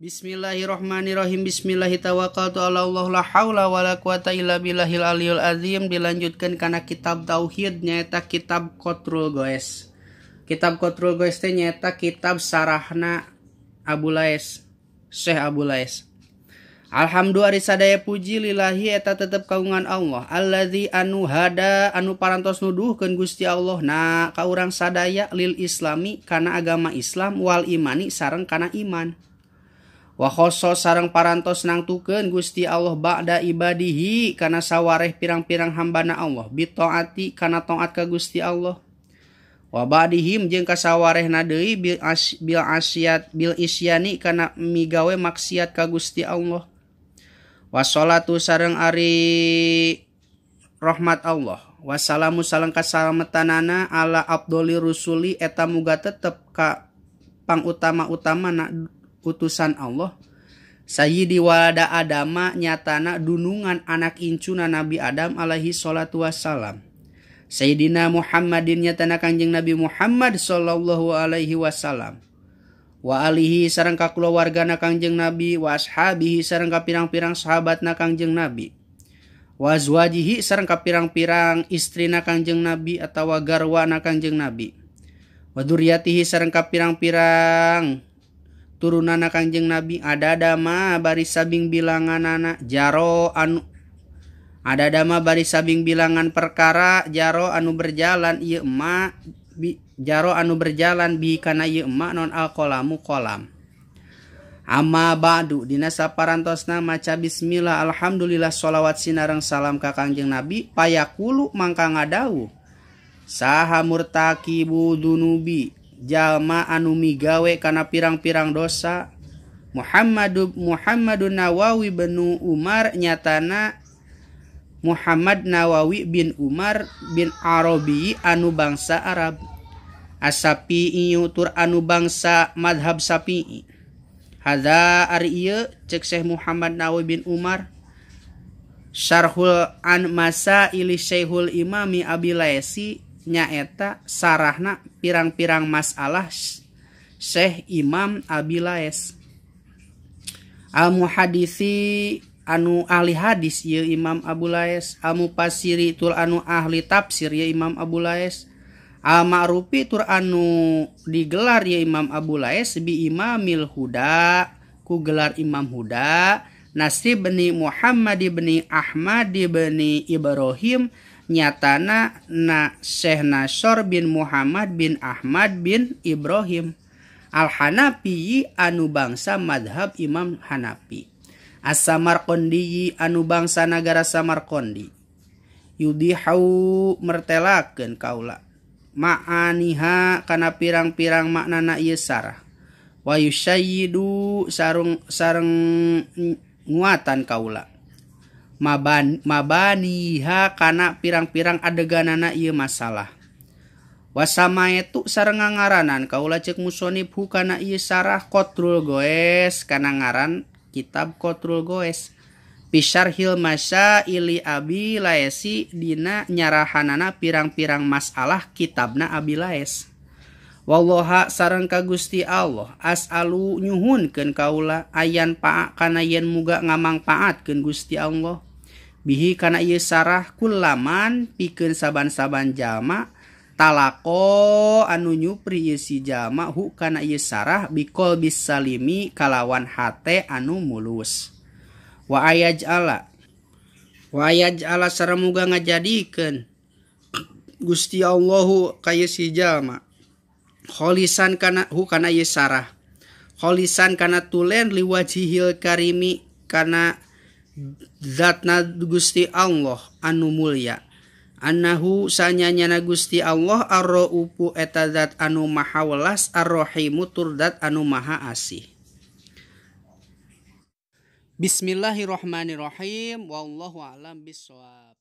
Bismillahirrahmanirrahim. Bismillahirrahmanirrahim. Allah la haula wala quwata illa billahil aliyul azim. Dilanjutkan karena kitab tauhid nyaeta kitab Qatrul Goes. Kitab Qatrul Goes teh nyaeta kitab sarahna Abu Lais, Syekh Abu Lais. Alhamdulillah sadaya puji lillahi eta tetep kagungan Allah. Allazi anu hada anu parantos nuduhkeun Gusti Allah na ka urang sadaya lil islami kana agama Islam wal imani sareng kana iman. Wa khosso sareng parantos nangtukeun Gusti Allah ba'da ibadihi kana sawareh pirang-pirang hambana Allah bi taati kana taat ka Gusti Allah. Wa ba'dihim jeung ka sawarehna deui bil isyani kana migawe maksiat ka Gusti Allah. Wassalatu sareng ari rahmat Allah. Wassalamu sareng kasalametanana ala afdholir rusuli eta muga tetep ka pangutama-utamana utusan Allah. Sayyidi walada adama nyatana dunungan anak incuna Nabi Adam alaihi salatu wassalam. Sayyidina Muhammadin nyatana Kanjeng Nabi Muhammad sallallahu alaihi wasallam. Wa alihi sareng ka kulawargana Kangjeng Nabi, wa ashabihi sareng ka pirang-pirang sahabatna Kangjeng Nabi, wa azwajihi sareng ka pirang-pirang istrina Kangjeng Nabi atawa garwana Kangjeng Nabi, wa dzurriyyatihi sareng ka pirang-pirang turunana Kangjeng Nabi. Adadama bari sabing bilanganana jaro anu adadama bari sabing bilangan perkara jaro anu berjalan ieu ma jaro anu berjalan bi kana ieu emak non alqalamu qalam. Amma ba'du dina saparantosna maca bismillah alhamdulillah sholawat sinareng salam ka Kangjeng Nabi payaqulu mangka ngadawuh saha murtaqibu dunubi jalma anu migawe kana pirang-pirang dosa Muhammadun Nawawi bin Umar nyatana Muhammad Nawawi bin Umar bin Arabi anu bangsa Arab. As-Sapi'i tur anu bangsa madhab Sapi'i. Hadza ari ieu cek Syekh Muhammad Nawawi bin Umar syarhul an masaili Syekhul Imami Abi Laisi nyaeta sarahna pirang-pirang masalah Syekh Imam Abi Lais. Al-muhadisi anu ahli hadis ieu Imam Abu Lais, al-mufassiri tur anu ahli tafsir ieu Imam Abu Lais, al-ma'rufi tur anu digelar ieu Imam Abu Lais bi Imamil Huda ku gelar Imam Huda, Nasib bin Muhammad bin Ahmad bin Ibrahim nyatana na Syekh Nasr bin Muhammad bin Ahmad bin Ibrahim. Al-Hanafi anu bangsa madhab Imam Hanafi. As-Samarqandi anu bangsa nagara Samarqandi. Yudihu mertelakeun kaula ma'aniha kana pirang-pirang maknana ieu sarah. Wa yusyayyidu sareng nguatan kaula mabaniha kana pirang-pirang adeganana ieu masalah. Wasamaetu sareng ngaranan kaula cek musonib kana ieu sarah Qatrul Goes kana ngaran kitab Qatrul Goes bisyarhil masyaili Abi Laisi dina nyarahanana pirang-pirang masalah kitabna Abi Lais. Wallaha sareng ka Gusti Allah as'alu nyuhunkeun kaula ayan pa'a kana yen muga ngamangpaatkeun Gusti Allah bihi kana ieu sarah kullaman pikeun saban-saban jalma talako anu nyupri ieu si jalma hu kana ieu sarah biqol bis salimi kalawan hate anu mulus. Wa ayaj'ala sareng muga ngajadikeun Gusti Allahu ka ieu si jalma kholisan kana hu kana ieu sarah kholisan kana tulen liwajhil karimi kana zatna Gusti Allah anu mulya. Annahu sanyanyana Gusti Allah ar-raufu eta zat anu maha welas ar-rahimu tur zat anu maha asih. Bismillahirrahmanirrahim. Wallahu a'lam bishawab.